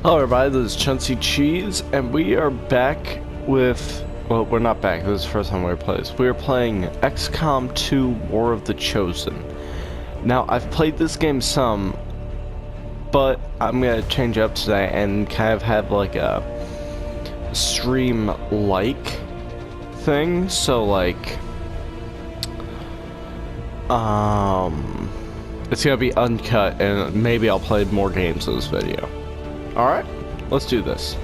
Hello everybody, this is Chuncy Cheese, and we are back with, well, we're not back, this is the first time we played this. We are playing XCOM 2 War of the Chosen. Now, I've played this game some, but I'm gonna change up today and kind of have like a stream-like thing, so like, it's gonna be uncut, and maybe I'll play more games in this video. Alright, let's do this.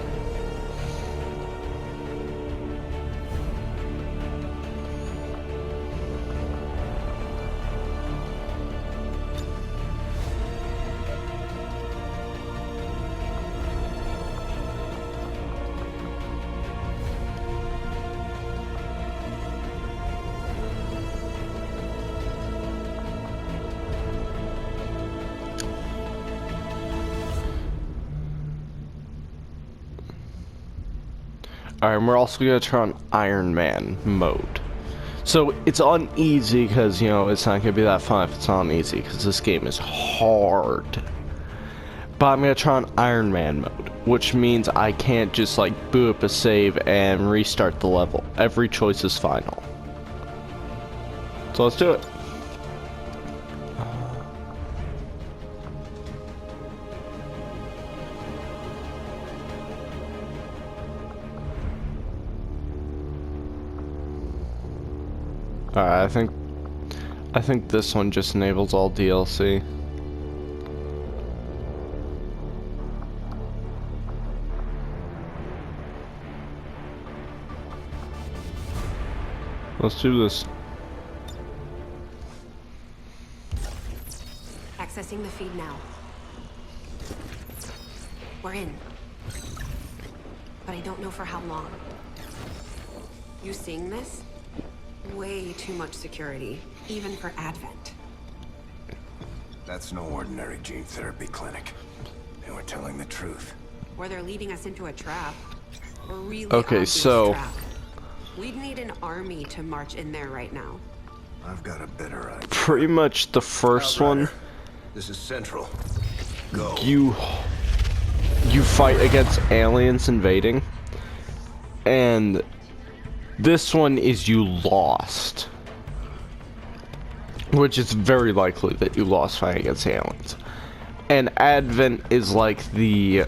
Alright, and we're also going to turn on Iron Man mode. So, it's on easy because, you know, it's not going to be that fun if it's on easy because this game is hard. But I'm going to try on Iron Man mode, which means I can't just, like, boot up a save and restart the level. Every choice is final. So, let's do it. Alright, I think this one just enables all DLC. Let's do this. Accessing the feed now. We're in. But I don't know for how long. You seeing this? Way too much security, even for Advent. That's no ordinary gene therapy clinic. They were telling the truth. Or they're leading us into a trap. A really Okay, obvious so trap. We'd need an army to march in there right now. I've got a better idea. pretty much the first one, This is Central. Go. you fight against aliens invading, and this one is you lost, which is very likely that you lost fighting against aliens. And Advent is like the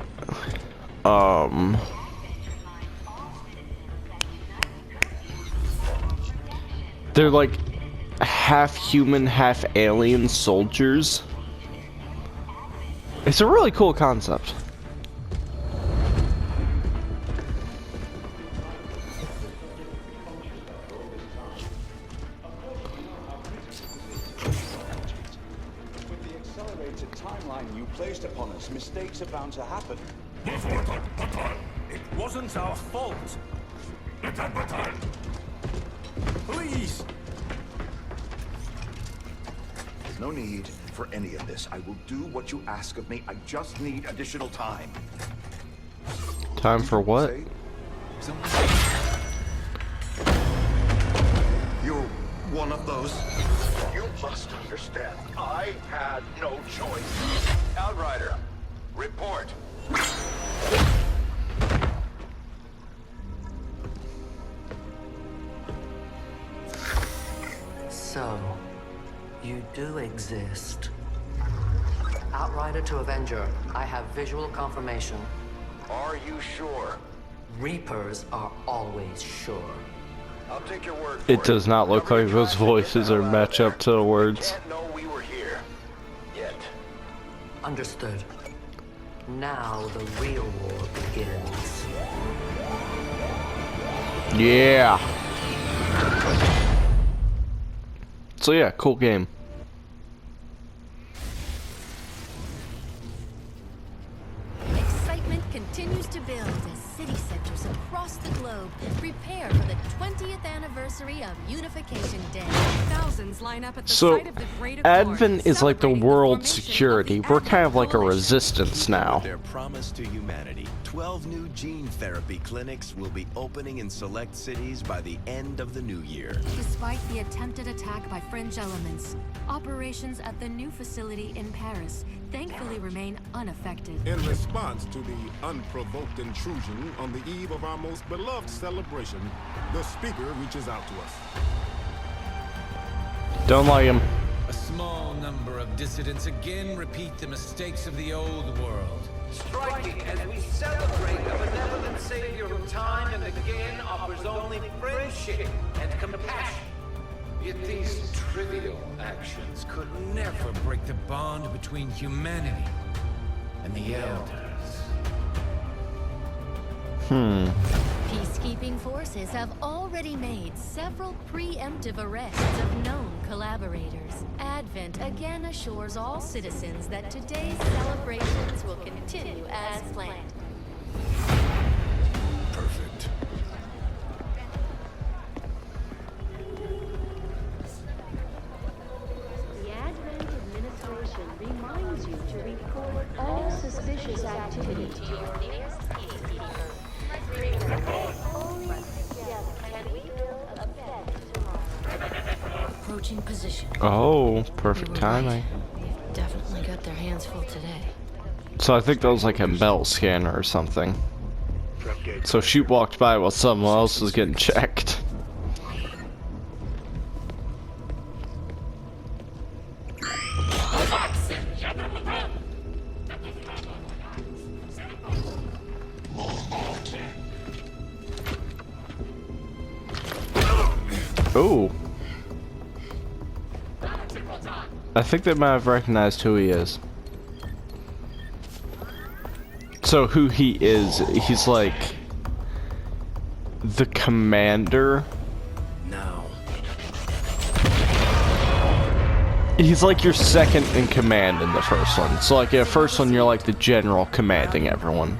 they're like half human, half alien soldiers. It's a really cool concept. Mistakes are bound to happen. It wasn't our fault. Please. There's no need for any of this. I will do what you ask of me. I just need additional time. Time for what? You're one of those. You must understand. I had no choice. Outrider, report. So, you do exist. Outrider to Avenger, I have visual confirmation. Are you sure? Reapers are always sure. I'll take your word for It does not look like those voices are match up to the words. Can't know we were here. Yet. Understood. Now the real war begins. Yeah. So yeah, cool game. Excitement continues to build as city centers across the globe prepare for the 20th anniversary of Unification Day. Thousands line up at the So, site of the Great Accord, Advent is like the celebrating world formation of security. the We're kind of Advent like a Coalition. resistance now. Their promise to humanity. 12 new gene therapy clinics will be opening in select cities by the end of the new year. Despite the attempted attack by fringe elements, operations at the new facility in Paris thankfully remain unaffected. In response to the unprovoked intrusion on the eve of our most beloved celebration, the speaker reaches out to us. Don't like him. A small number of dissidents again repeat the mistakes of the old world. Striking as we celebrate a benevolent savior who time and again offers only friendship and compassion. Yet these trivial actions could never break the bond between humanity and the Elders. Peacekeeping forces have already made several preemptive arrests of known collaborators. Advent again assures all citizens that today's celebrations will continue as planned. Perfect. The Advent administration reminds you to report all suspicious activities to your nearest peacekeeper. Only together can we build a better tomorrow. Approaching position. Oh, perfect timing. They've definitely got their hands full today. So I think that was like a belt scanner or something. So Shoot walked by while someone else was getting checked. Ooh. I think they might have recognized who he is. So who he is, he's like the commander. Now. He's like your second in command in the first one. So like in the first one you're like the general commanding everyone.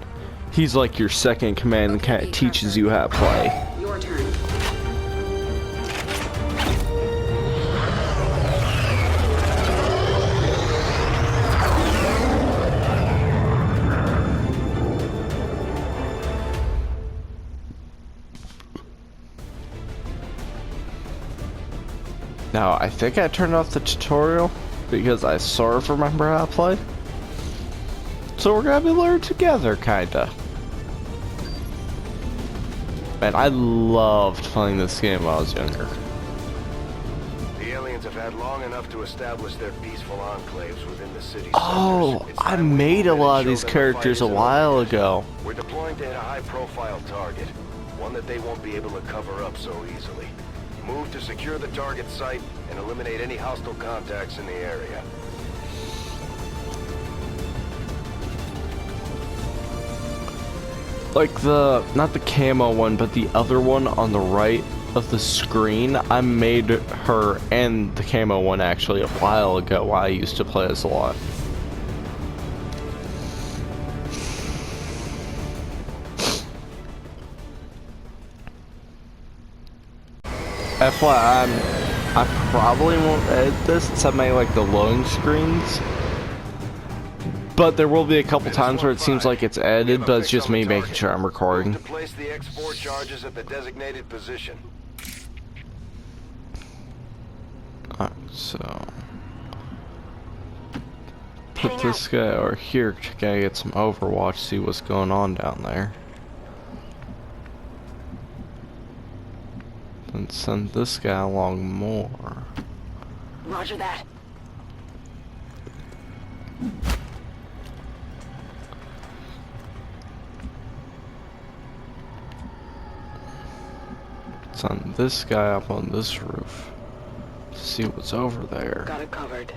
He's like your second in command and kind of teaches you how to play. Your turn. Now, I think I turned off the tutorial because I sort of remember how to play. So we're gonna be learning together, kinda. Man, I loved playing this game when I was younger. The aliens have had long enough to establish their peaceful enclaves within the city. Oh, I made a lot of these characters a while ago. We're deploying to hit a high-profile target, one that they won't be able to cover up so easily. Move to secure the target site and eliminate any hostile contacts in the area. Like not the camo one, but the other one on the right of the screen. I made her and the camo one actually a while ago. I used to play this a lot. FYI, I probably won't edit this since I made like the loading screens. But there will be a couple times where it seems like it's edited, but it's just me making sure I'm recording. To place the X4 charges at the designated position. Alright, so put this guy over here to get some Overwatch, see what's going on down there. Then send this guy along more. Roger that. Send this guy up on this roof to see what's over there. Got it covered.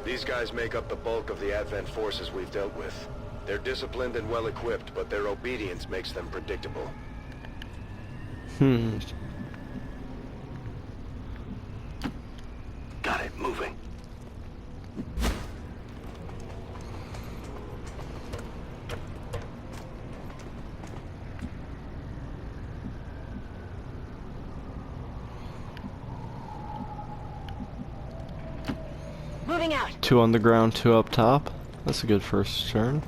These guys make up the bulk of the Advent forces we've dealt with. They're disciplined and well-equipped, but their obedience makes them predictable. Got it, moving. Moving out. 2 on the ground, 2 up top. That's a good first turn.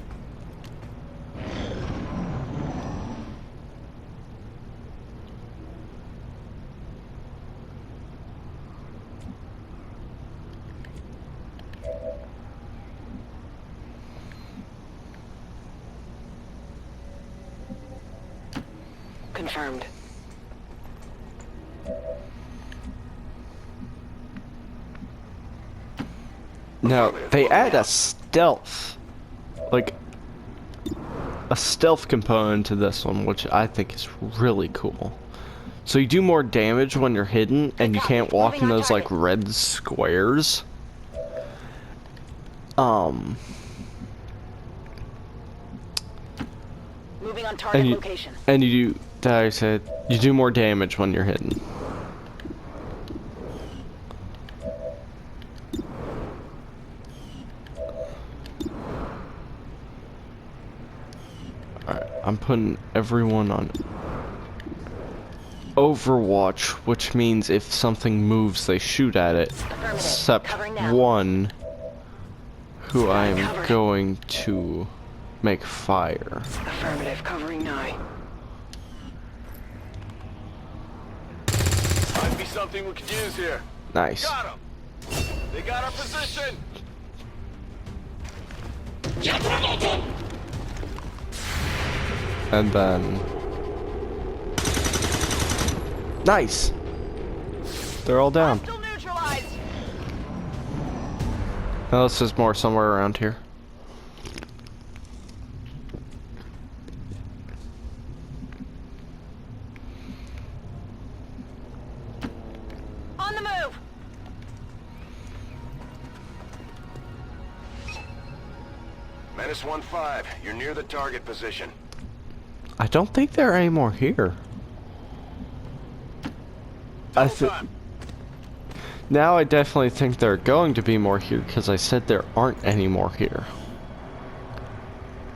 Confirmed. Now, they add a stealth, like, a stealth component to this one, which I think is really cool. So you do more damage when you're hidden, and you can't walk in those, like, red squares. Moving on target location. And you do, that I said, you do more damage when you're hidden. Alright, I'm putting everyone on Overwatch, which means if something moves, they shoot at it. Except one, who I am going to make fire. Affirmative, covering 9. Might be something we could use here. Nice. Got 'em. They got our position. And then... Nice! They're all down. Unless there's more somewhere around here. On the move! Menace 1-5, you're near the target position. I don't think there are any more here. Now I definitely think there are going to be more here because I said there aren't any more here.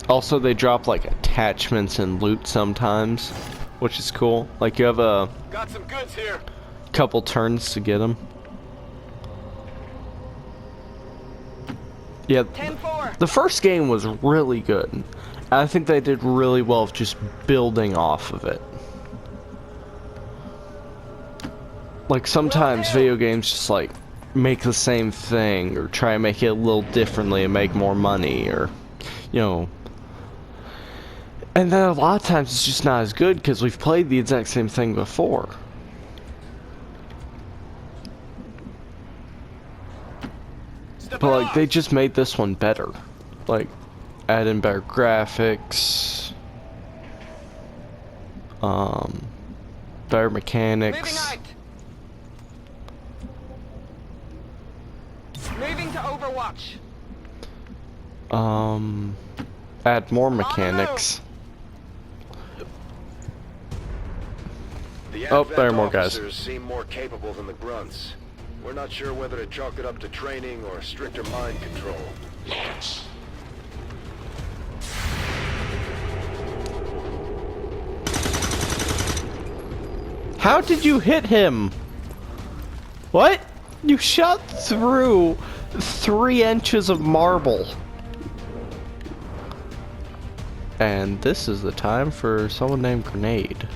Also, they drop like attachments and loot sometimes, which is cool. Like you have a Got some goods here. couple turns to get them. Yeah, the first game was really good. I think they did really well of just building off of it. Like sometimes video games just like make the same thing or try and make it a little differently and make more money, or you know, and then a lot of times it's just not as good because we've played the exact same thing before. But like they just made this one better, like add in better graphics, better mechanics. Moving to Overwatch. Add more mechanics. Oh, there are more guys. The seem more capable than the grunts. We're not sure whether to chalk it up to training or stricter mind control. How did you hit him? What? You shot through 3 inches of marble. And this is the time for someone named Grenade.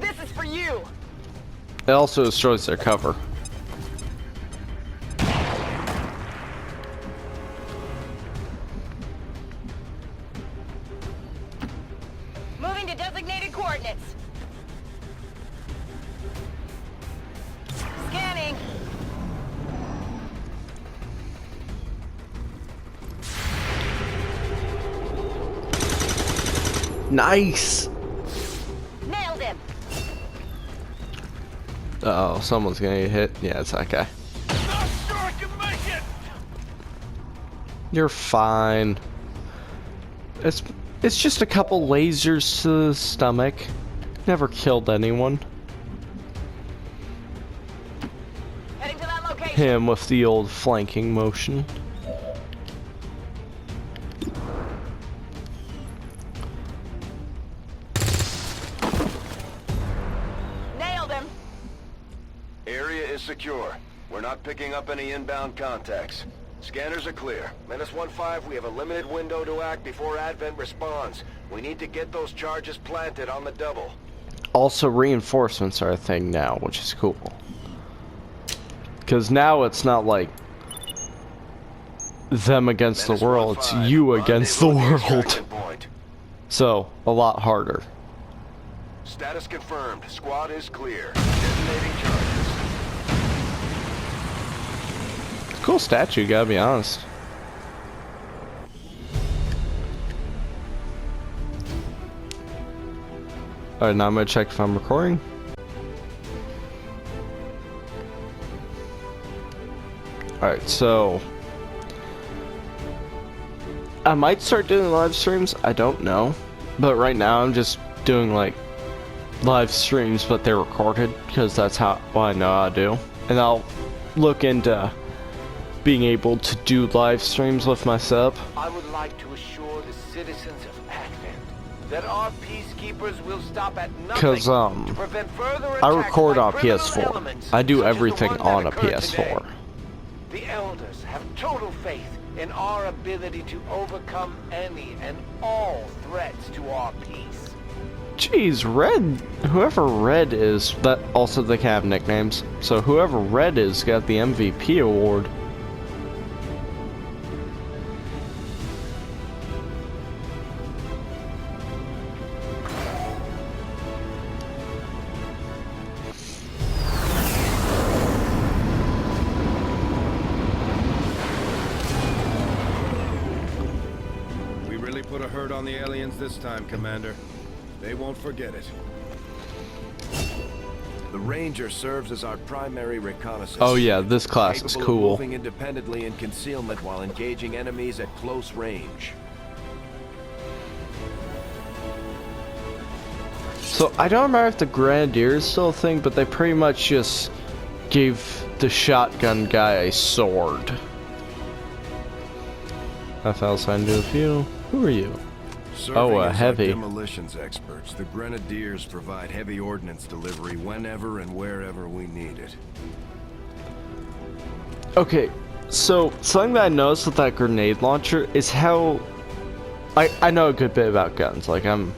This is for you. It also destroys their cover. Moving to designated coordinates. Scanning. Nice. Nailed him. Uh oh, someone's gonna get hit. Yeah, it's that guy. Not sure I can make it. You're fine. It's just a couple lasers to the stomach. Never killed anyone. Heading to that location. Him with the old flanking motion. Nailed him. Area is secure. We're not picking up any inbound contacts. Scanners are clear. Menace 1-5, we have a limited window to act before Advent responds. We need to get those charges planted on the double. Also, reinforcements are a thing now, which is cool. Because now it's not like them against the world, it's you against the world. So, a lot harder. Status confirmed. Squad is clear. Detonating charges. Cool statue, gotta be honest. Alright, now I'm gonna check if I'm recording. Alright, so I might start doing live streams, I don't know. But right now I'm just doing like live streams, but they're recorded, because that's what I know how to do. And I'll look into being able to do live streams with my sub. I would like to assure the citizens of Advent that our peacekeepers will stop at nothing to prevent further attacks I record by on criminal PS4. elements I do such as the everything one that on a occurred PS4. today. The elders have total faith in our ability to overcome any and all threats to our peace. Jeez, Red, whoever Red is, that also they can have nicknames. So whoever Red is got the MVP award. We really put a hurt on the aliens this time, Commander. They won't forget it. The Ranger serves as our primary reconnaissance. Oh yeah, this class is capable of cool. moving independently in concealment while engaging enemies at close range. So I don't remember if the Grenadier is still a thing, but they pretty much just gave the shotgun guy a sword. I found sign to a few. Who are you? Serving as our heavy. demolitions experts, the Grenadiers provide heavy ordnance delivery whenever and wherever we need it. Okay, so something that I noticed with that grenade launcher is how I know a good bit about guns. Like I'm,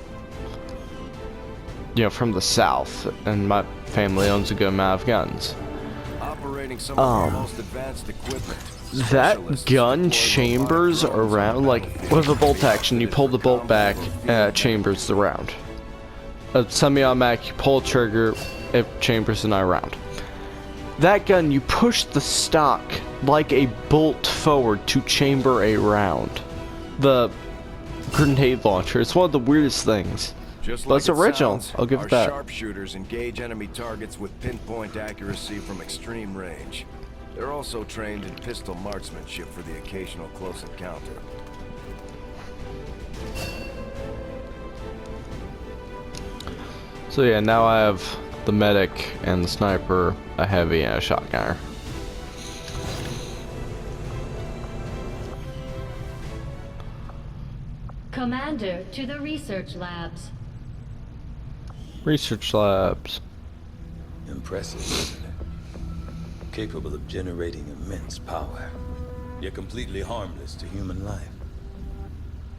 you know, from the South, and my family owns a good amount of guns. Operating some of our most advanced equipment. That gun chambers around, like with a bolt action, you pull the bolt back, chambers the round. A semi-automatic, you pull the trigger, it chambers another round. That gun, you push the stock like a bolt forward to chamber a round. The grenade launcher, it's one of the weirdest things. Just But like it's it original, sounds, I'll give our it that. Sharpshooters engage enemy targets with pinpoint accuracy from extreme range. They're also trained in pistol marksmanship for the occasional close encounter. So yeah, now I have the medic and the sniper, a heavy, and a shotgunner. Commander, to the research labs. Research labs. Impressive, isn't it? Capable of generating immense power, yet completely harmless to human life.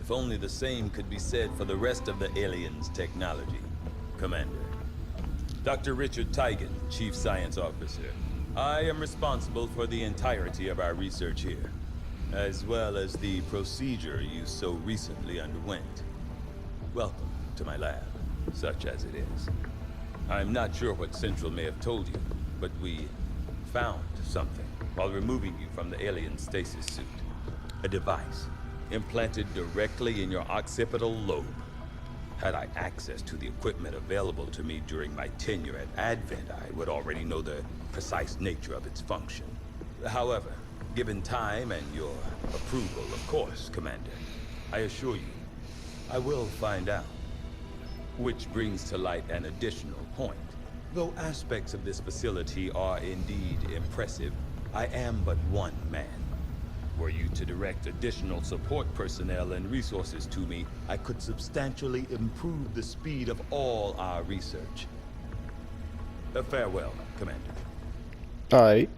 If only the same could be said for the rest of the aliens' technology, Commander. Dr. Richard Tigan, Chief Science Officer. I am responsible for the entirety of our research here, as well as the procedure you so recently underwent. Welcome to my lab, such as it is. I'm not sure what Central may have told you, but we found something while removing you from the alien stasis suit. A device implanted directly in your occipital lobe. Had I access to the equipment available to me during my tenure at Advent, I would already know the precise nature of its function. However, given time and your approval, of course, Commander, I assure you, I will find out. Which brings to light an additional point. Though aspects of this facility are indeed impressive, I am but one man. Were you to direct additional support personnel and resources to me, I could substantially improve the speed of all our research. Farewell, Commander. Alright.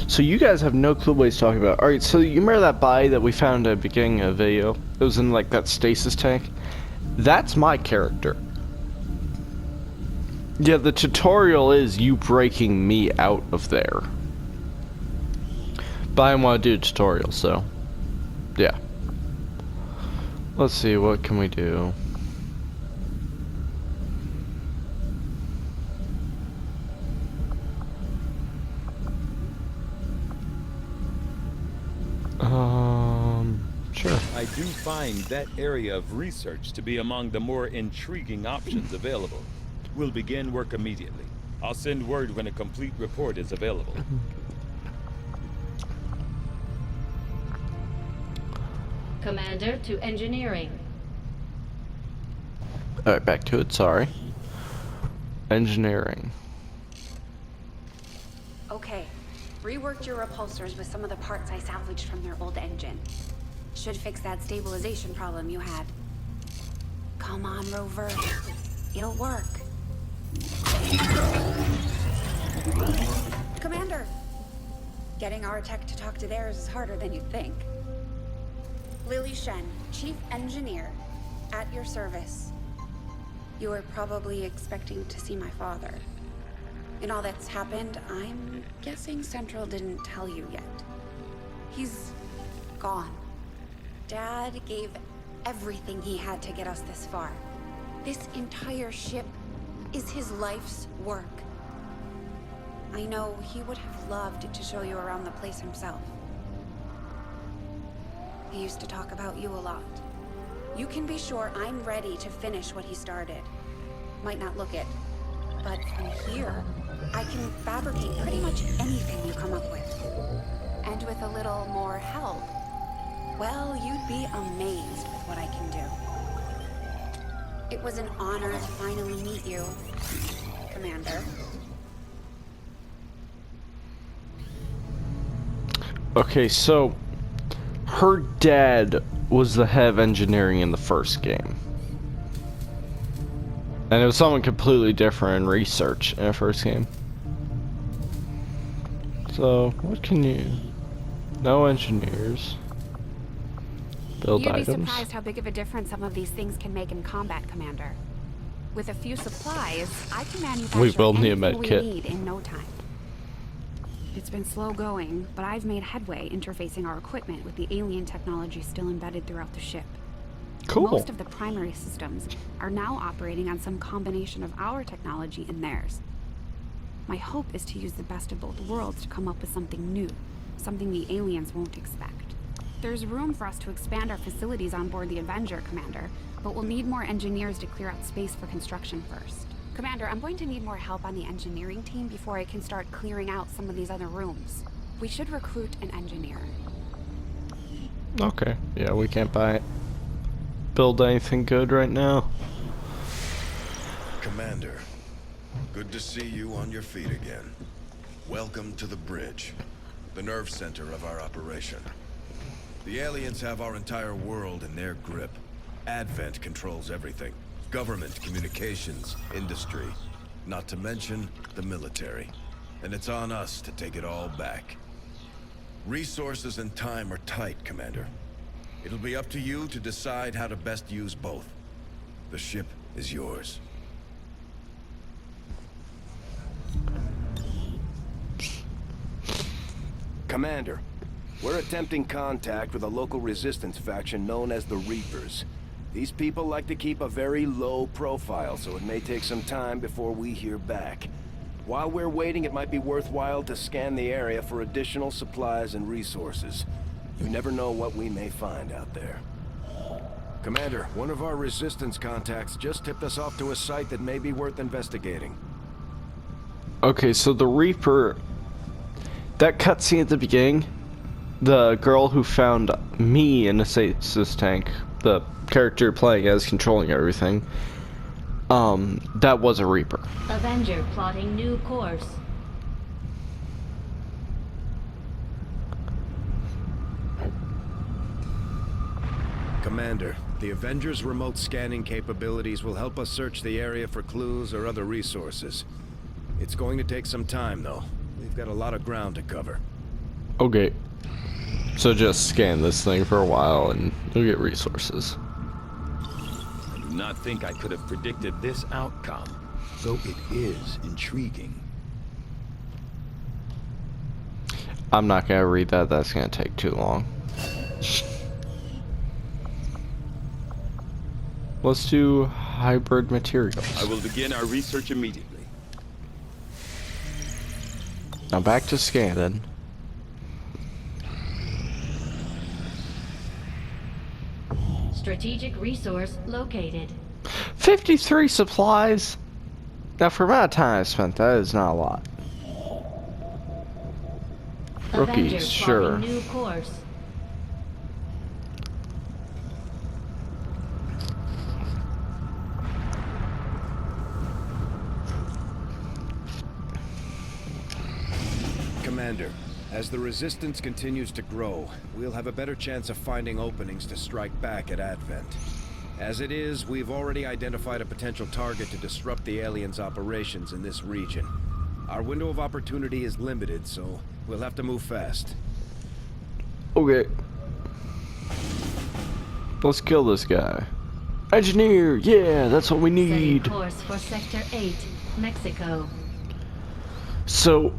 So you guys have no clue what he's talking about. Alright, so you remember that body that we found at the beginning of the video? It was in like that stasis tank? That's my character. Yeah, the tutorial is you breaking me out of there. But I didn't want to do a tutorial, so yeah. Let's see, what can we do? Sure. I do find that area of research to be among the more intriguing options available. We'll begin work immediately. I'll send word when a complete report is available. Commander to engineering. Alright, back to it, sorry. Engineering. Okay. Reworked your repulsors with some of the parts I salvaged from their old engine. Should fix that stabilization problem you had. Come on, Rover. It'll work. Commander! Getting our tech to talk to theirs is harder than you'd think. Lily Shen, Chief Engineer, at your service. You were probably expecting to see my father. In all that's happened, I'm guessing Central didn't tell you yet. He's gone. Dad gave everything he had to get us this far. This entire ship is his life's work. I know he would have loved to show you around the place himself. He used to talk about you a lot. You can be sure I'm ready to finish what he started. Might not look it, but from here, I can fabricate pretty much anything you come up with. And with a little more help, well, you'd be amazed with what I can do. It was an honor to finally meet you, Commander. Okay, so her dad was the head of engineering in the first game. And it was someone completely different in research in the first game. So, what can you... No engineers. Build You'd items. be surprised how big of a difference some of these things can make in combat, Commander. With a few supplies, I can manufacture We will need a anything med we kit. need in no time. It's been slow going, but I've made headway interfacing our equipment with the alien technology still embedded throughout the ship. Cool. Most of the primary systems are now operating on some combination of our technology and theirs. My hope is to use the best of both worlds to come up with something new, something the aliens won't expect. There's room for us to expand our facilities on board the Avenger, Commander, but we'll need more engineers to clear out space for construction first. Commander, I'm going to need more help on the engineering team before I can start clearing out some of these other rooms. We should recruit an engineer. Okay, yeah, we can't build anything good right now. Commander, good to see you on your feet again. Welcome to the bridge, the nerve center of our operation. The aliens have our entire world in their grip. Advent controls everything. Government, communications, industry. Not to mention the military. And it's on us to take it all back. Resources and time are tight, Commander. It'll be up to you to decide how to best use both. The ship is yours. Commander, we're attempting contact with a local resistance faction known as the Reapers. These people like to keep a very low profile, so it may take some time before we hear back. While we're waiting, it might be worthwhile to scan the area for additional supplies and resources. You never know what we may find out there. Commander, one of our resistance contacts just tipped us off to a site that may be worth investigating. Okay, so the Reaper... That cutscene at the beginning, the girl who found me in the stasis tank, the character playing as controlling everything, that was a Reaper. Avenger plotting new course. Commander, the Avengers' remote scanning capabilities will help us search the area for clues or other resources. It's going to take some time, though. We've got a lot of ground to cover. Okay. So just scan this thing for a while and you'll get resources. I do not think I could have predicted this outcome, though it is intriguing. I'm not gonna read that, that's gonna take too long. Let's do hybrid materials. I will begin our research immediately. Now back to scanning. Strategic resource located. 53 supplies. Now for the amount of time I spent, that is not a lot. Rookies, Avengers sure. plotting new course. Commander, as the Resistance continues to grow, we'll have a better chance of finding openings to strike back at Advent. As it is, we've already identified a potential target to disrupt the aliens' operations in this region. Our window of opportunity is limited, so we'll have to move fast. Okay. Let's kill this guy. Engineer, yeah, that's what we need. Setting course for Sector 8, Mexico. So,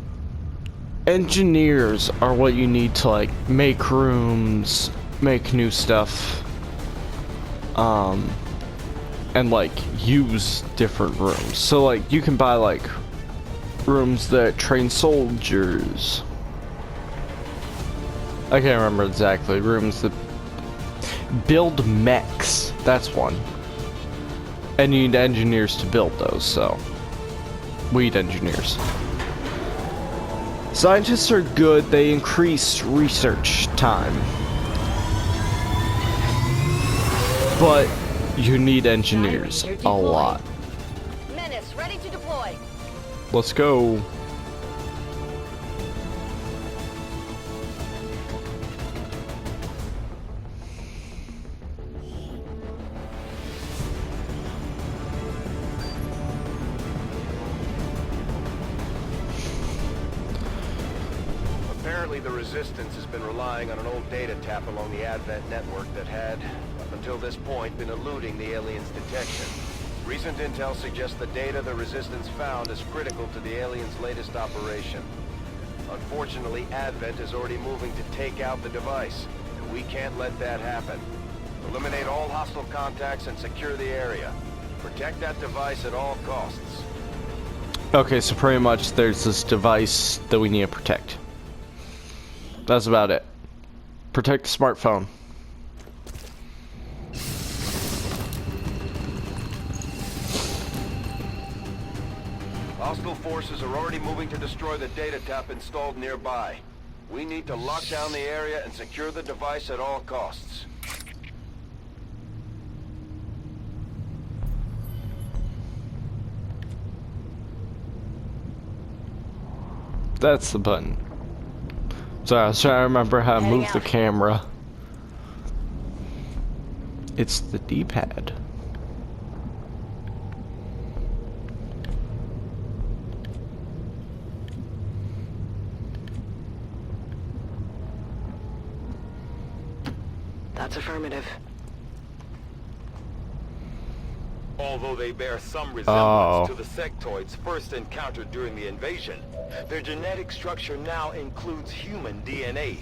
engineers are what you need to like make rooms, make new stuff, and like use different rooms. So like you can buy like rooms that train soldiers. I can't remember exactly. Rooms that build mechs. That's one. And you need engineers to build those, so we need engineers. Scientists are good, they increase research time. But you need engineers a lot. Menace ready to deploy. Let's go. Apparently the Resistance has been relying on an old data tap along the Advent network that had, up until this point, been eluding the aliens' detection. Recent intel suggests the data the Resistance found is critical to the aliens' latest operation. Unfortunately, Advent is already moving to take out the device, and we can't let that happen. Eliminate all hostile contacts and secure the area. Protect that device at all costs. Okay, so pretty much there's this device that we need to protect. That's about it. Protect the smartphone. Hostile forces are already moving to destroy the data tap installed nearby. We need to lock down the area and secure the device at all costs. That's the button. Sorry, I was trying to remember how to move the camera. It's the D-pad. That's affirmative. Although they bear some resemblance to the sectoids first encountered during the invasion, their genetic structure now includes human DNA.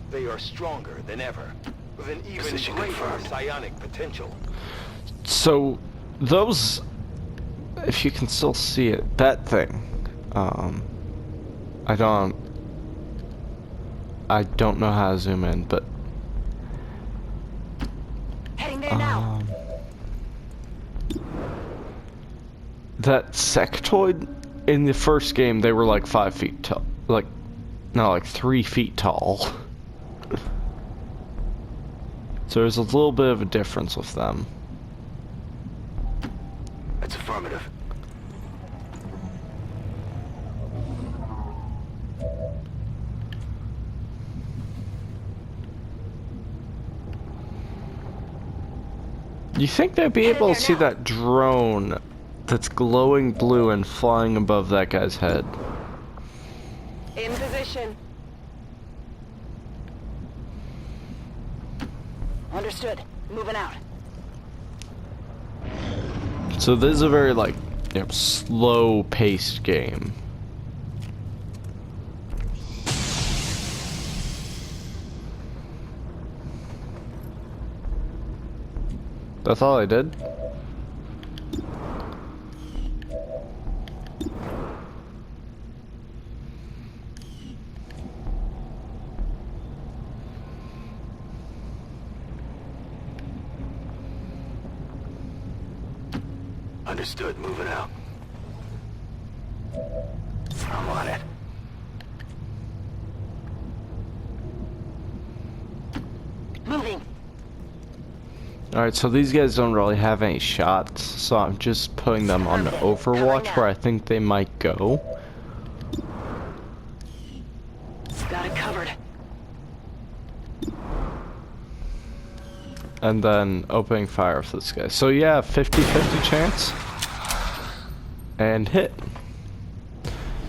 They are stronger than ever, with an even greater psionic potential. So, those, if you can still see it, that thing, I don't know how to zoom in, but Heading there now. That sectoid in the first game, they were like 5 feet tall, like 3 feet tall. So there's a little bit of a difference with them. That's affirmative. You think they'd be able to see that drone that's glowing blue and flying above that guy's head? In position. Understood. Moving out. So this is a very like, you know, slow-paced game. That's all I did? Understood. Moving out. I'm on it. Moving. Alright, so these guys don't really have any shots, so I'm just putting them on Overwatch where I think they might go. Got it covered. And then opening fire for this guy. So yeah, 50-50 chance. And hit.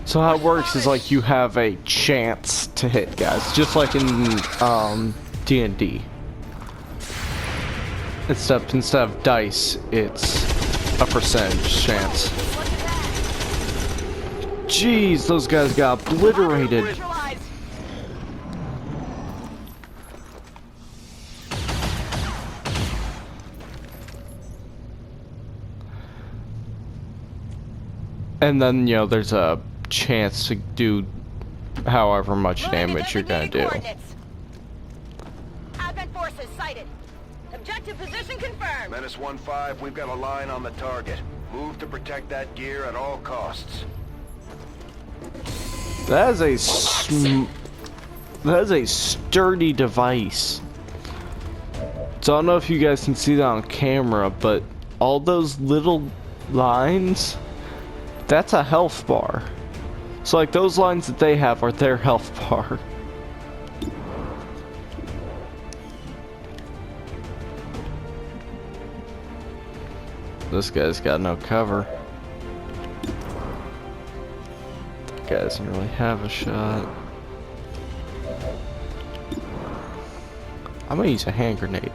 So how it works is like you have a chance to hit guys, just like in D&D. Except instead of dice, it's a percentage chance. Jeez, those guys got obliterated. And then, you know, there's a chance to do however much damage you're gonna do. Advent forces sighted. Objective position confirmed. Menace 1-5, we've got a line on the target. Move to protect that gear at all costs. That is a sturdy device. So I don't know if you guys can see that on camera, but all those little lines, that's a health bar. So like those lines that they have are their health bar. This guy's got no cover. That guy doesn't really have a shot. I'm gonna use a hand grenade.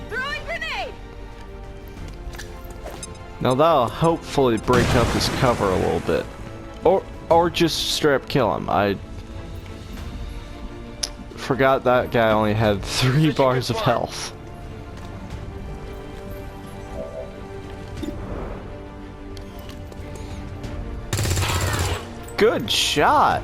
Throwing grenade. Now that'll hopefully break up his cover a little bit. Or just straight up kill him. I forgot that guy only had 3 bars of health. Good shot.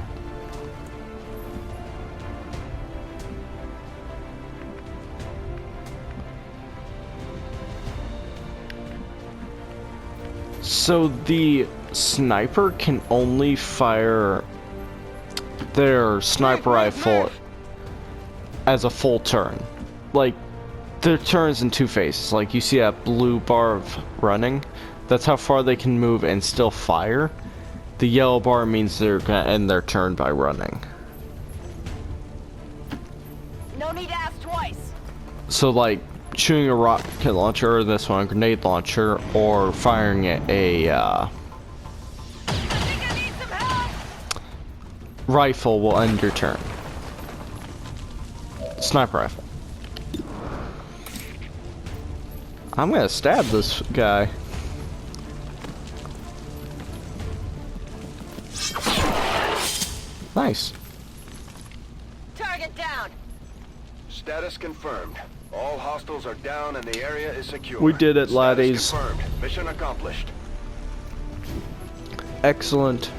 So the sniper can only fire their sniper rifle as a full turn. Like, their turns in 2 phases. Like, you see that blue bar of running? That's how far they can move and still fire. The yellow bar means they're gonna end their turn by running. No need to ask twice. So, like, shooting a rocket launcher, or this one, a grenade launcher, or firing a rifle will end your turn. Sniper rifle. I'm gonna stab this guy. Nice. Target down. Status confirmed. All hostiles are down and the area is secure. We did it, laddies. Status confirmed. Mission accomplished. Excellent.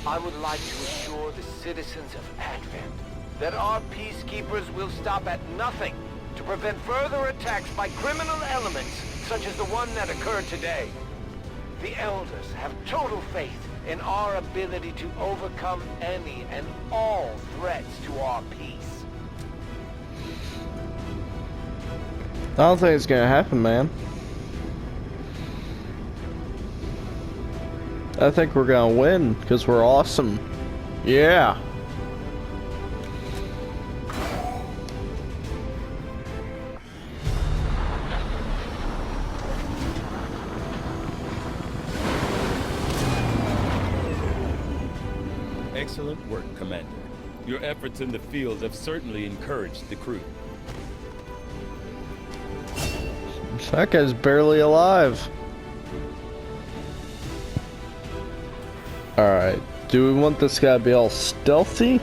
I would like to assure the citizens of Advent that our peacekeepers will stop at nothing to prevent further attacks by criminal elements such as the one that occurred today. The Elders have total faith in our ability to overcome any and all threats to our peace. I don't think it's gonna happen, man. I think we're gonna win because we're awesome. Yeah. Excellent work, Commander. Your efforts in the field have certainly encouraged the crew. That guy's barely alive. Alright, do we want this guy to be all stealthy?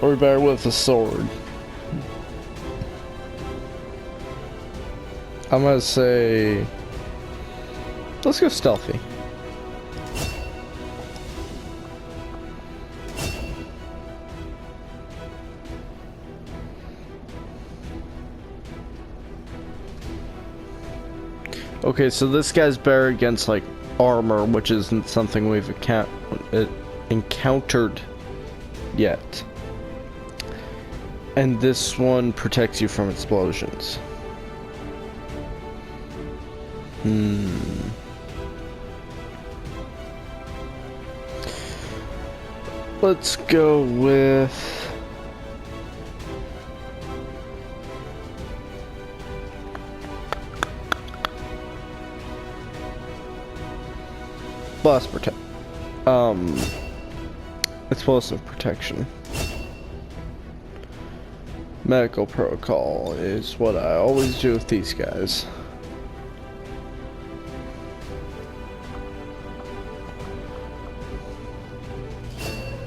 Or we better with a sword? I'm gonna say, let's go stealthy. Okay, so this guy's better against like armor, which isn't something we've encountered yet. And this one protects you from explosions. Let's go with... blast protect. Explosive protection. Medical protocol is what I always do with these guys.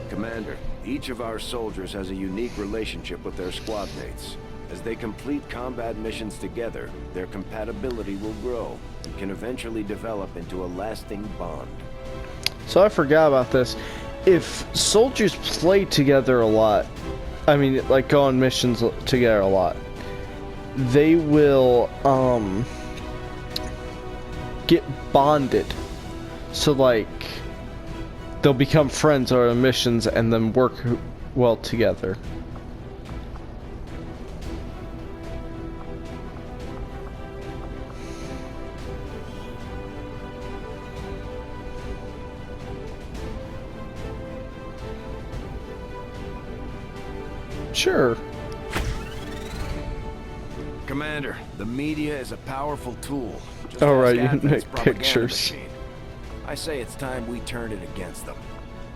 Commander, each of our soldiers has a unique relationship with their squad mates. As they complete combat missions together, their compatibility will grow and can eventually develop into a lasting bond. So I forgot about this. If soldiers play together a lot, I mean, like go on missions together a lot, they will get bonded. So like they'll become friends on missions and then work well together. Sure. Commander, the media is a powerful tool. Just all right, ask you Advent's make propaganda pictures. machine. I say it's time we turn it against them.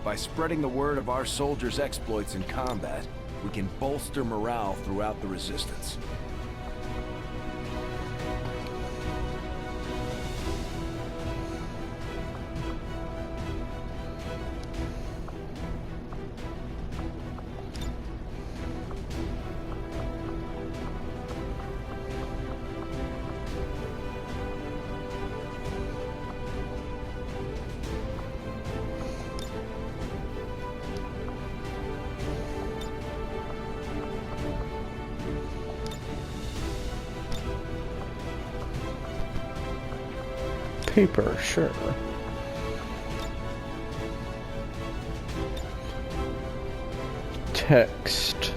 By spreading the word of our soldiers' exploits in combat, we can bolster morale throughout the resistance. Paper, sure. Text.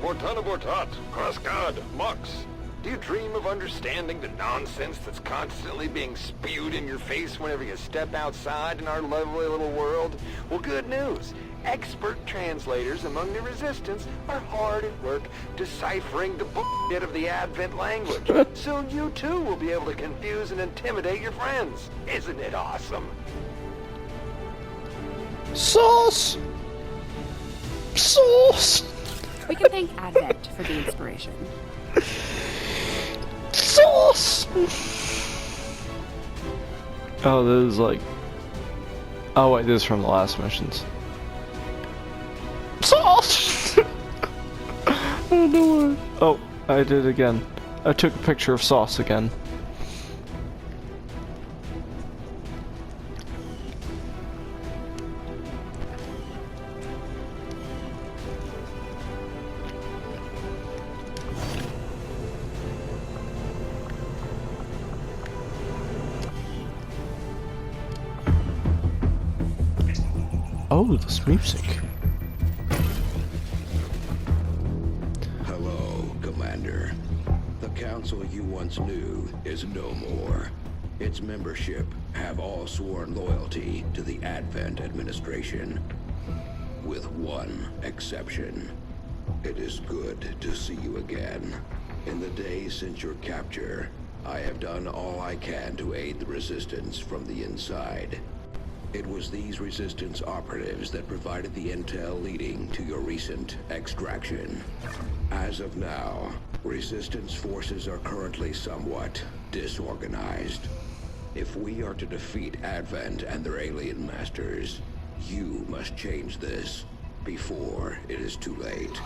Bortat, Crossguard, Mox. Do you dream of understanding the nonsense that's constantly being spewed in your face whenever you step outside in our lovely little world? Well, good news. Expert translators among the Resistance are hard at work deciphering the bullshit of the Advent language. Soon you too will be able to confuse and intimidate your friends. Isn't it awesome? Sauce! Sauce! We can thank Advent for the inspiration. Sauce! Oh, this is like... oh wait, this is from the last missions. Sauce! Oh no! Oh, I did it again. I took a picture of Sauce again. Oh, this music. Hello, Commander. The council you once knew is no more. Its membership have all sworn loyalty to the Advent administration. With one exception. It is good to see you again. In the days since your capture, I have done all I can to aid the Resistance from the inside. It was these Resistance operatives that provided the intel leading to your recent extraction. As of now, Resistance forces are currently somewhat disorganized. If we are to defeat Advent and their alien masters, you must change this before it is too late.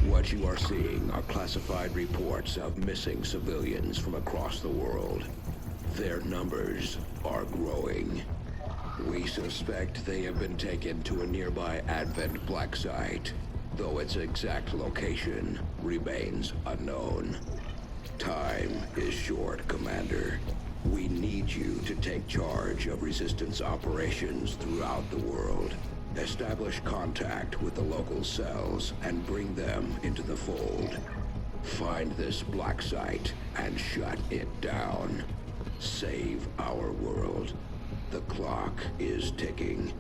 What you are seeing are classified reports of missing civilians from across the world. Their numbers are growing. We suspect they have been taken to a nearby Advent black site, though its exact location remains unknown. Time is short, Commander. We need you to take charge of Resistance operations throughout the world. Establish contact with the local cells and bring them into the fold. Find this black site and shut it down. Save our world. The clock is ticking.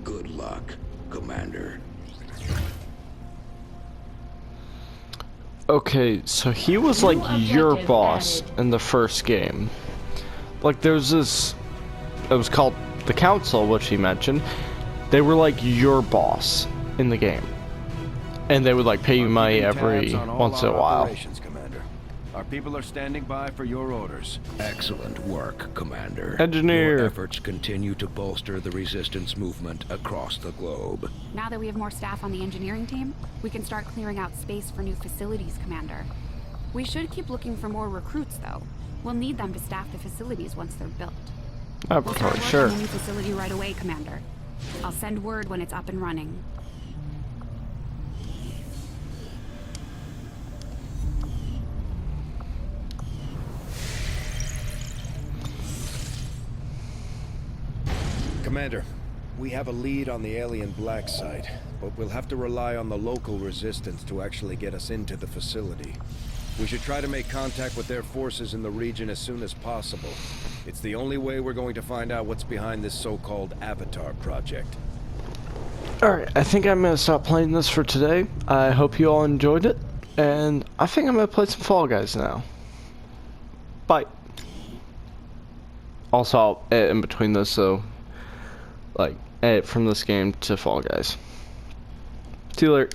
Good luck, Commander. Okay, so he was like your boss in the first game. Like there's this, it was called the Council, which he mentioned. They were like your boss in the game, and they would like pay you money every once in a while. Commander. Our people are standing by for your orders. Excellent work, Commander. Engineer. Your efforts continue to bolster the Resistance movement across the globe. Now that we have more staff on the engineering team, we can start clearing out space for new facilities, Commander. We should keep looking for more recruits, though. We'll need them to staff the facilities once they're built. We'll start working sure. on the new facility right away, Commander. I'll send word when it's up and running. Commander, we have a lead on the alien black site, but we'll have to rely on the local resistance to actually get us into the facility. We should try to make contact with their forces in the region as soon as possible. It's the only way we're going to find out what's behind this so-called Avatar project. Alright, I think I'm gonna stop playing this for today. I hope you all enjoyed it, and I think I'm gonna play some Fall Guys now. Bye. Also, I'll edit in between this, so like edit from this game to Fall Guys. See you later.